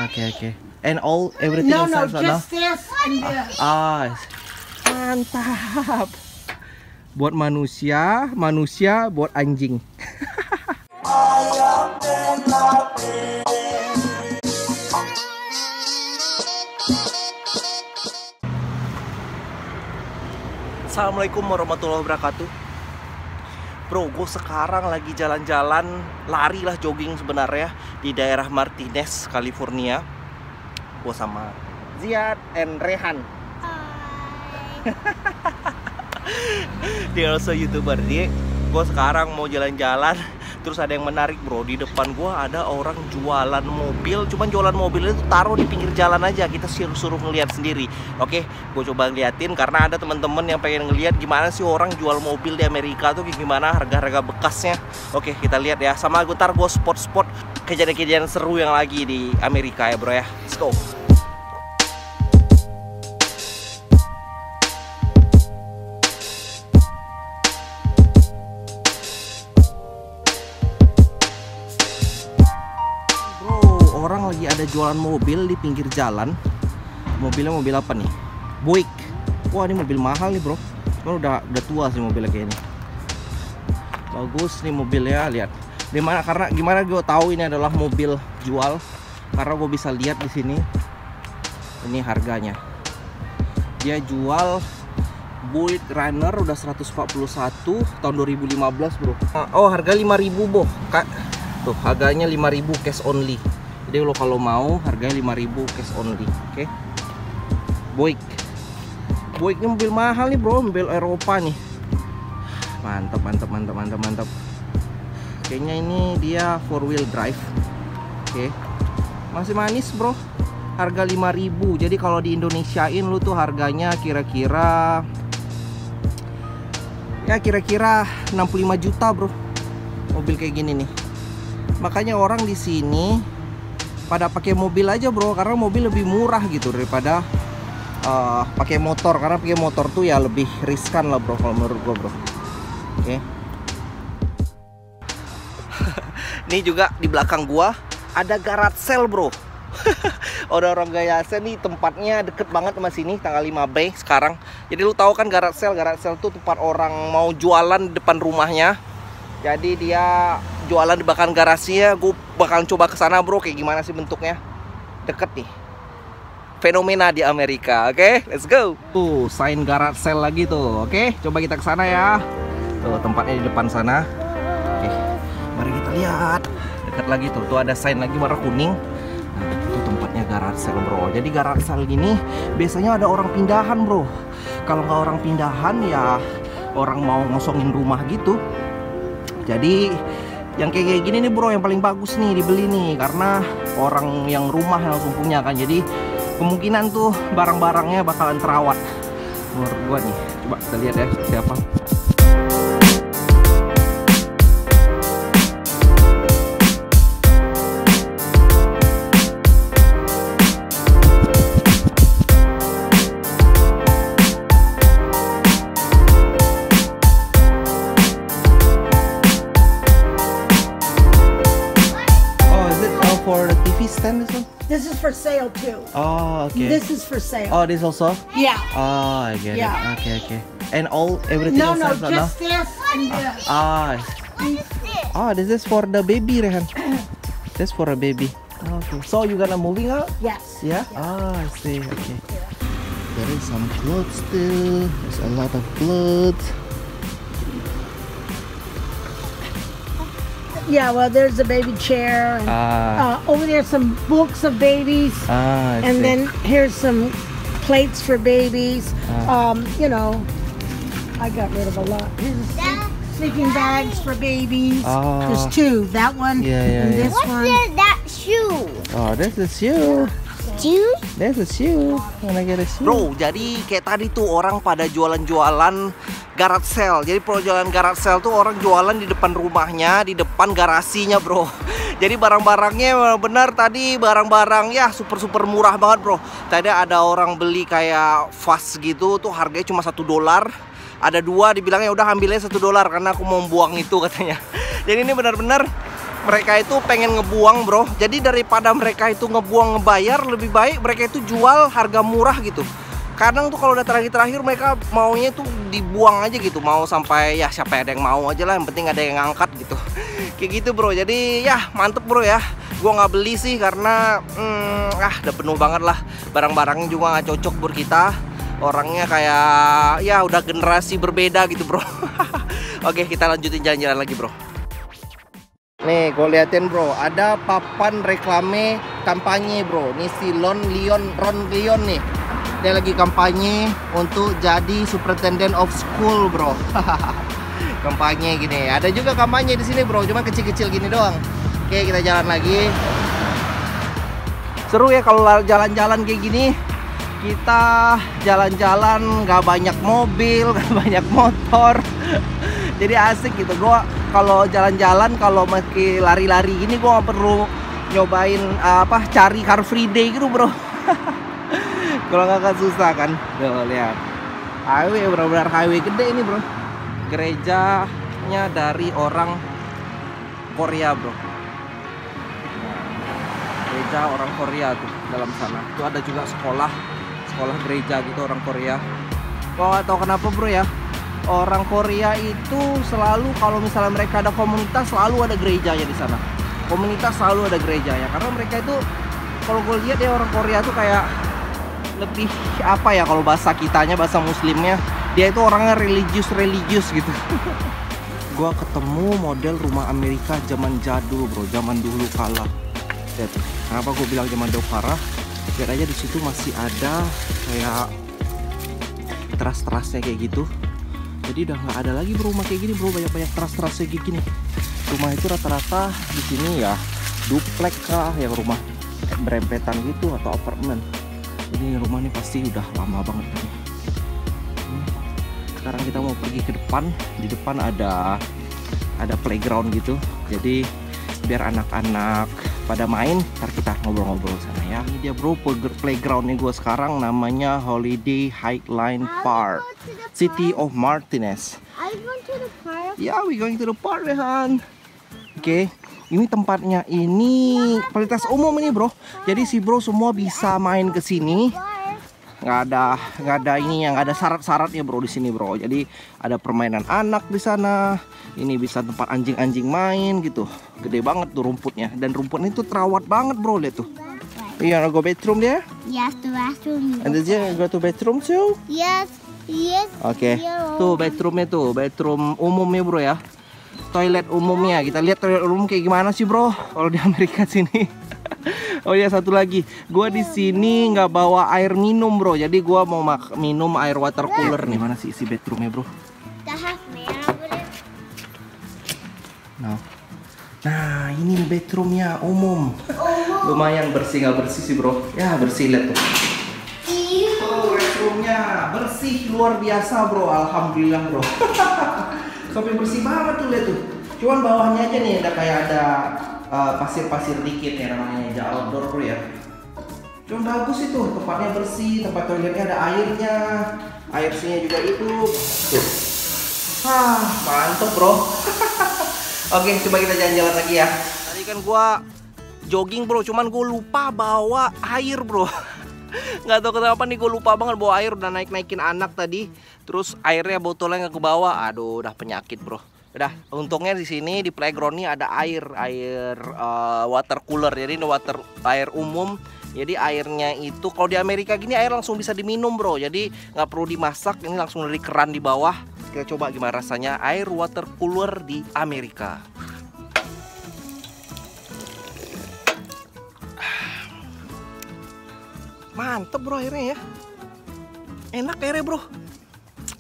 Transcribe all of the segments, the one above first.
Okay. And everything No, inside now? just this and this. Mantap. Buat manusia, buat anjing. Assalamualaikum warahmatullahi wabarakatuh. Bro, gue sekarang lagi jalan-jalan, lari lah, jogging sebenarnya di daerah Martinez, California. Gue sama Ziad and Rehan. Dia also YouTuber. Dia, gue sekarang mau jalan-jalan. Terus ada yang menarik, bro. Di depan gue ada orang jualan mobil. Cuman jualan mobil itu taruh di pinggir jalan aja. Kita suruh ngeliat sendiri. Oke, gue coba ngeliatin karena ada teman-teman yang pengen ngeliat gimana sih orang jual mobil di Amerika tuh, gimana harga-harga bekasnya. Oke, kita lihat ya. Sama gue gue spot-spot kejadian-kejadian seru yang lagi di Amerika ya, bro ya. Let's go. Orang lagi ada jualan mobil di pinggir jalan. Mobilnya mobil apa nih? Buick. Wah, ini mobil mahal nih, bro. Cuman udah tua sih mobilnya kayak ini. Bagus nih mobilnya, lihat. Karena gimana gue tahu ini adalah mobil jual? Karena gue bisa lihat di sini. Ini harganya. Dia jual Buick Runner udah 141 tahun 2015, bro. Oh, harga 5.000, boh. Tuh, harganya 5.000 cash only. Jadi lo kalau mau harganya 5.000 cash only. Oke. Buick ini mobil mahal nih, bro, mobil Eropa nih. Mantap. Kayaknya ini dia 4-wheel drive. Oke. Masih manis, bro. Harga 5.000. Jadi kalau di Indonesiain lu tuh harganya kira-kira 65 juta, bro. Mobil kayak gini nih. Makanya orang di sini pada pakai mobil aja, bro, karena mobil lebih murah gitu daripada pakai motor. Karena pakai motor tuh ya lebih riskan lah, bro, kalau menurut gua, bro. Oke. Ini juga di belakang gua ada garage sale, bro. Orang garage sale nih tempatnya deket banget sama sini, tanggal 5B sekarang. Jadi lu tahu kan garage sale tuh tempat orang mau jualan di depan rumahnya. Jadi dia jualan di belakang garasinya. Gue bakal coba ke sana, bro, kayak gimana sih bentuknya. Deket nih. Fenomena di Amerika. Oke, let's go. Tuh, sign garage sale lagi tuh. Oke, coba kita ke sana ya. Tuh, tempatnya di depan sana. Oke, mari kita lihat. Deket lagi tuh. Tuh ada sign lagi warna kuning. Nah, itu tempatnya garage sale, bro. Jadi garage sale gini biasanya ada orang pindahan, bro. Kalau nggak orang pindahan ya orang mau ngosongin rumah gitu. Jadi yang kayak gini nih, bro, yang paling bagus nih dibeli nih, karena orang yang rumah yang langsung punya kan. Jadi kemungkinan tuh barang-barangnya bakalan terawat. Menurut gua nih, coba kita lihat ya siapa. For the TV stand, this one? This is for sale too. Oh, okay. This is for sale. Oh, this also? Yeah. Oh, I get it. Okay. And everything No, inside now? just this and this. This is for the baby, Rehan. This for a baby. Okay. So you gonna moving out? Yes. Yeah. I see. Okay. There is some clothes still. There's a lot of clothes. Yeah, well, there's a baby chair. And, over there, some books of babies. And then here's some plates for babies. You know, I got rid of a lot. Here's sleeping bags for babies. There's two. That one and this one. What's that shoe? Oh, this is you. Shoe? This is you. Wanna get a shoe? Bro, jadi kayak tadi tuh orang pada jualan-jualan garage sale. Jadi jualan garage sale tuh orang jualan di depan rumahnya, di depan garasinya, bro. Jadi barang-barangnya benar tadi barang-barang ya super murah banget, bro. Tadi ada orang beli kayak vas gitu tuh harganya cuma $1. Ada dua dibilangnya udah ambilnya $1 karena aku mau buang itu katanya. Jadi ini benar-benar mereka itu pengen ngebuang bro. Jadi daripada mereka itu ngebuang ngebayar, lebih baik mereka itu jual harga murah gitu. Kadang tuh kalau udah terakhir mereka maunya tuh dibuang aja gitu. Mau sampai ya siapa ada yang mau aja lah, yang penting ada yang ngangkat gitu. Kayak gitu bro. Jadi ya mantep bro ya. Gua nggak beli sih karena udah penuh banget lah. Barang-barangnya juga nggak cocok buat kita. Orangnya kayak ya udah generasi berbeda gitu bro. Oke, kita lanjutin jalan-jalan lagi bro. Nih, gue liatin bro, ada papan reklame kampanye bro. Nih si Ron Leon nih. Dia lagi kampanye untuk jadi superintendent of school bro. Kampanye gini. Ada juga kampanye di sini bro, cuma kecil-kecil gini doang. Oke, kita jalan lagi. Seru ya kalau jalan-jalan kayak gini. Kita jalan-jalan nggak banyak mobil, nggak banyak motor. Jadi asik gitu. Gua kalau jalan-jalan, kalau meski lari-lari gini, gua nggak perlu nyobain cari car free day gitu bro. Kalau nggak susah kan. Tuh lihat, highway benar-benar highway gede ini bro. Gerejanya dari orang Korea bro. Gereja orang Korea tuh dalam sana. Tuh ada juga sekolah gereja gitu orang Korea. Gua nggak tahu kenapa bro ya. Orang Korea itu selalu kalau misalnya mereka ada komunitas selalu ada gerejanya di sana. Komunitas selalu ada gerejanya karena mereka itu kalau gue lihat ya orang Korea tuh kayak lebih apa ya, kalau bahasa kitanya, bahasa muslimnya, dia itu orangnya religius gitu. Gua ketemu model rumah Amerika zaman jadul bro, zaman dulu kala. Lihat, kenapa gue bilang zaman dahulu kala? Lihat aja di situ masih ada kayak teras-terasnya kayak gitu. Jadi udah nggak ada lagi bro rumah kayak gini bro, banyak teras-terasnya kayak gini. Rumah itu rata-rata di sini ya duplek kah, yang rumah berempetan gitu atau apartemen. Jadi rumah ini pasti udah lama banget kan. Sekarang kita mau pergi ke depan. Di depan ada playground gitu. Jadi biar anak-anak pada main, ntar kita ngobrol-ngobrol sana ya. Ini dia bro, playgroundnya gue sekarang namanya Holiday Highline Park, City of Martinez. Are you going to the park? Yeah, we going to the park, Rehan. Oke, ini tempatnya ini fasilitas umum ini bro. Jadi si bro semua bisa main ke sini. Nggak ada ininya, nggak ada syarat-syaratnya bro di sini bro. Jadi ada permainan anak di sana. Ini bisa tempat anjing-anjing main gitu. Gede banget tuh rumputnya, dan rumputnya itu terawat banget bro, lihat tuh. You wanna go bedroom there? Yes, the bathroom. And did you go to bedroom too? Yes. Oke. Tuh bedroomnya tuh, bedroom umumnya bro ya. Toilet umumnya, kita lihat toilet umum kayak gimana sih bro kalau di Amerika sini. Oh ya, satu lagi, gua di sini nggak bawa air minum bro, jadi gua mau minum air water cooler nih. Mana sih isi bedroomnya bro? Nah ini bedroomnya umum. Lumayan bersih, nggak bersih sih bro? Ya bersih, lihat tuh. Oh, bedroomnya bersih luar biasa bro, alhamdulillah bro. Sampai bersih banget tuh, lihat tuh. Cuman bawahnya aja nih ada pasir-pasir dikit ya, namanya outdoor bro ya. Cuman bagus itu, tempatnya bersih, tempat toiletnya ada airnya, air sini juga hidup. Tuh. Mantap bro. Oke, coba kita jalan-jalan lagi ya. Tadi kan gua jogging bro, cuman gua lupa bawa air bro. Nggak tahu kenapa nih, gue lupa banget bawa air. Udah naikin anak tadi, terus airnya botolnya nggak ke bawah. Aduh, udah penyakit bro. Udah, untungnya di sini di playground ini ada air water cooler. Jadi ini air umum. Jadi airnya itu kalau di Amerika gini air langsung bisa diminum bro. Jadi nggak perlu dimasak, ini langsung dari keran di bawah. Kita coba gimana rasanya air water cooler di Amerika. Mantep bro airnya ya. Enak airnya bro.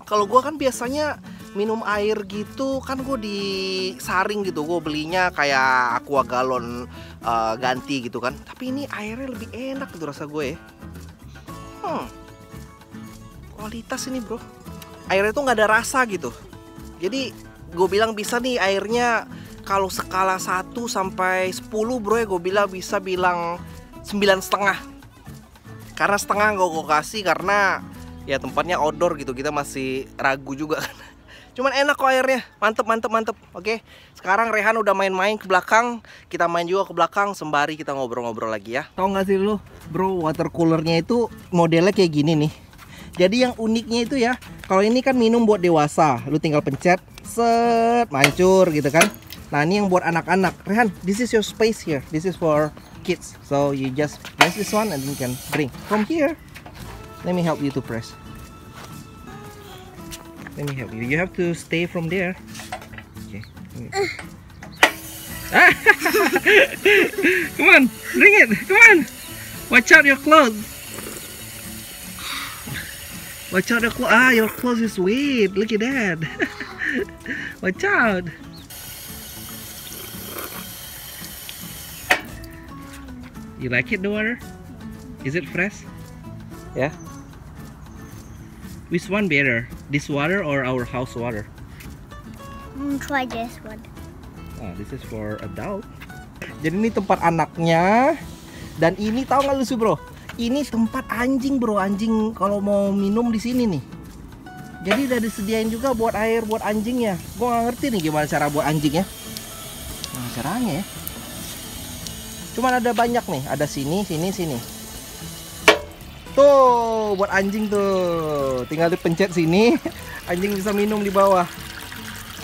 Kalau gue kan biasanya minum air gitu kan gue disaring gitu. Gue belinya kayak aqua galon ganti gitu kan. Tapi ini airnya lebih enak gitu rasa gue ya. Kualitas ini bro. Airnya tuh nggak ada rasa gitu. Jadi gue bilang bisa nih airnya kalau skala 1 sampai 10 bro ya, gue bisa bilang 9,5. Karena setengah gue kasih karena ya tempatnya outdoor gitu, kita masih ragu juga kan. Cuman enak kok airnya, mantep. Oke, sekarang Rehan udah main-main ke belakang, kita main juga ke belakang sembari kita ngobrol-ngobrol lagi ya. Tahu nggak sih lu, bro, water coolernya itu modelnya kayak gini nih. Jadi yang uniknya itu ya, kalau ini kan minum buat dewasa, lu tinggal pencet, set, mancur gitu kan. Nah ini yang buat anak-anak. Rehan, this is your space here. This is for kids. So you just press this one and then you can drink from here. Let me help you to press. Let me help you. You have to stay from there. Okay. Come on, drink it. Come on. Watch out your clothes. Watch out your clothes. Ah, your clothes is wet. Look at that. Watch out. You like it, the water? Is it fresh? Yeah. Which one better? This water or our house water? Try this one. Ah, this is for adult. Jadi ini tempat anaknya. Dan ini tahu nggak lu sih bro? Ini tempat anjing bro. Anjing kalau mau minum di sini nih. Jadi udah disediain juga buat air buat anjingnya. Gue nggak ngerti nih gimana cara buat anjingnya. Nah caranya ya. Cuman ada banyak nih. Ada sini. Tuh, buat anjing tuh. Tinggal dipencet sini, anjing bisa minum di bawah.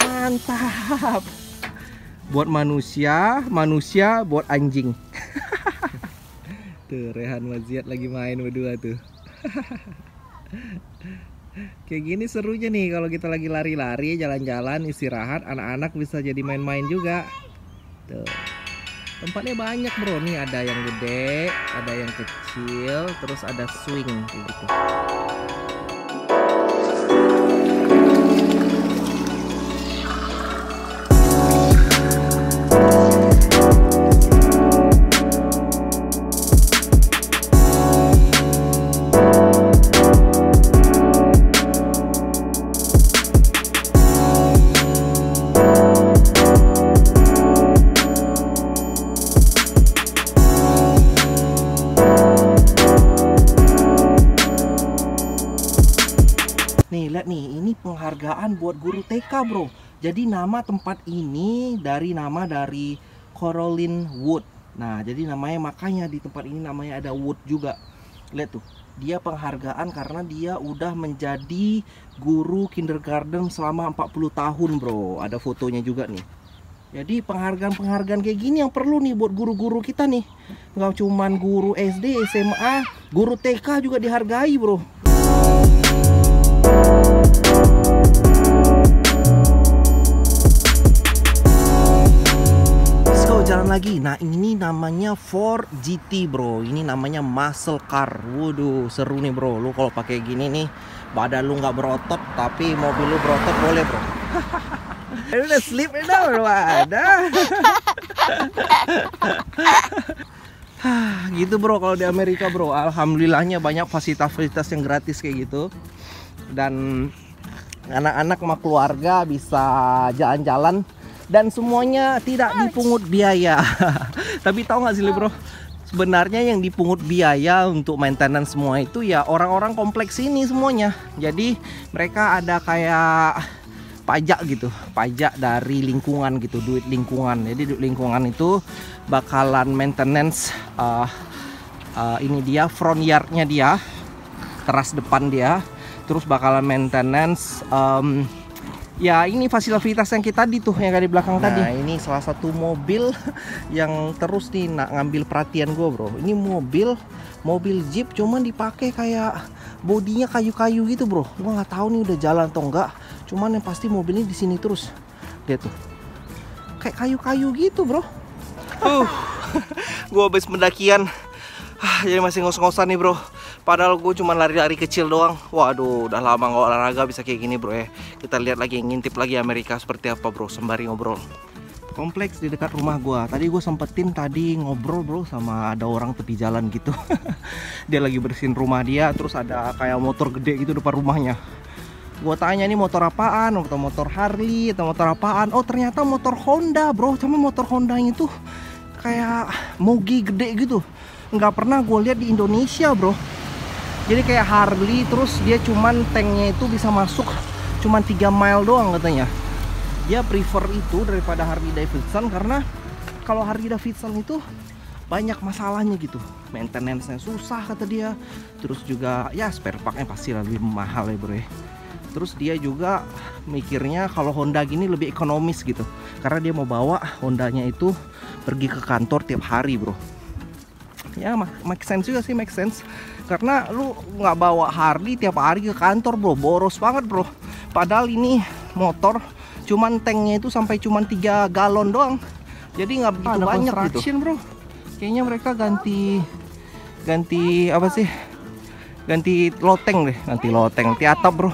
Mantap. Buat manusia buat anjing. Tuh, Rehan Waziat lagi main berdua tuh. Kayak gini serunya nih kalau kita lagi lari-lari, jalan-jalan, istirahat, anak-anak bisa jadi main-main juga. Tuh. Tempatnya banyak bro, nih ada yang gede, ada yang kecil, terus ada swing kayak gitu. Nih, lihat nih, ini penghargaan buat guru TK, bro. Jadi nama tempat ini dari Caroline Wood. Nah, jadi namanya makanya di tempat ini namanya ada Wood juga. Lihat tuh, dia penghargaan karena dia udah menjadi guru kindergarten selama 40 tahun, bro. Ada fotonya juga nih. Jadi penghargaan-penghargaan kayak gini yang perlu nih buat guru-guru kita nih. Nggak cuman guru SD, SMA, guru TK juga dihargai, bro. Let's go, jalan lagi. Nah ini namanya Ford GT bro. Ini namanya muscle car. Waduh seru nih bro. Lu kalau pakai gini nih, badan lu nggak berotot tapi mobil lu berotot boleh bro. Lu udah sleep udah bro. Ada. Gitu bro kalau di Amerika bro. Alhamdulillahnya banyak fasilitas-fasilitas yang gratis kayak gitu. Dan anak-anak sama keluarga bisa jalan-jalan dan semuanya tidak dipungut biaya. Tapi tahu nggak sih bro, sebenarnya yang dipungut biaya untuk maintenance semua itu ya orang-orang kompleks ini semuanya. Jadi mereka ada kayak pajak gitu, pajak dari lingkungan gitu, duit lingkungan. Jadi duit lingkungan itu bakalan maintenance ini dia front yardnya dia, teras depan dia. Terus bakalan maintenance ya ini fasilitas yang kita tadi tuh yang di belakang tadi. Nah ini salah satu mobil yang terus nih ngambil perhatian gue bro. Ini mobil Jeep cuman dipakai kayak bodinya kayu-kayu gitu bro. Gue nggak tahu nih udah jalan atau enggak. Cuman yang pasti mobilnya di sini terus. Lihat tuh kayak kayu-kayu gitu bro. Gue habis pendakian jadi masih ngos-ngosan nih bro. Padahal gue cuma lari-lari kecil doang. Waduh, udah lama nggak olahraga bisa kayak gini bro ya. Kita lihat lagi, ngintip lagi Amerika seperti apa bro, sembari ngobrol. Kompleks di dekat rumah gue. Tadi gue sempetin ngobrol bro sama ada orang tepi jalan gitu. Dia lagi bersihin rumah dia, terus ada kayak motor gede gitu depan rumahnya. Gue tanya nih motor apaan, atau motor Harley, atau motor apaan. Oh ternyata motor Honda bro. Cuma motor Honda itu kayak mogi gede gitu. Nggak pernah gue lihat di Indonesia bro. Jadi kayak Harley, terus dia cuman tanknya itu bisa masuk cuma 3 mile doang katanya. Dia prefer itu daripada Harley Davidson karena kalau Harley Davidson itu banyak masalahnya gitu, maintenance-nya susah kata dia. Terus juga ya spare part-nya pasti lebih mahal ya bro ya. Terus dia juga mikirnya kalau Honda gini lebih ekonomis gitu, karena dia mau bawa Hondanya itu pergi ke kantor tiap hari bro. Ya make sense juga sih, make sense. Karena lu nggak bawa Harley tiap hari ke kantor bro, boros banget bro. Padahal ini motor cuman tanknya itu sampai cuman 3 galon doang, jadi nggak begitu banyak gitu bro. Kayaknya mereka ganti apa sih, ganti loteng deh, ganti atap bro.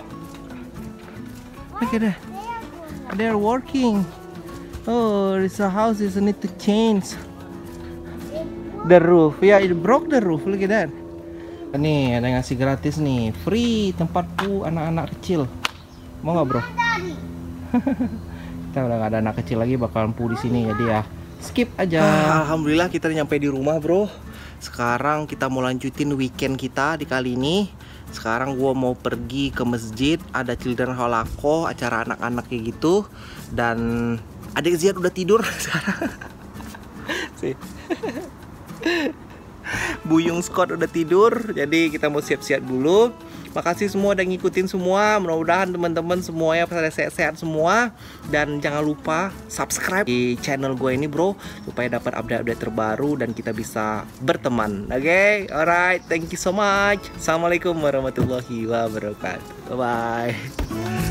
Look at that, they're working. Oh, this house is need to change the roof. Yeah, it broke the roof. Look at that. Nih ada yang ngasih gratis nih, free tempatku anak-anak kecil. Mau nggak bro? Kita udah gak ada anak kecil lagi, bakalan pu di sini, jadi ya skip aja. Alhamdulillah kita udah nyampe di rumah bro. Sekarang kita mau lanjutin weekend kita di kali ini. Sekarang gua mau pergi ke masjid, ada Children Holako, acara anak-anak kayak gitu. Dan adik Ziad udah tidur sekarang. Sih. Buyung Scott udah tidur, jadi kita mau siap-siap dulu. Makasih semua udah ngikutin semua. Mudah-mudahan teman-teman semuanya pada sehat-sehat semua. Dan jangan lupa subscribe di channel gue ini bro, supaya dapat update-update terbaru dan kita bisa berteman. Oke, alright, thank you so much. Assalamualaikum warahmatullahi wabarakatuh. Bye-bye.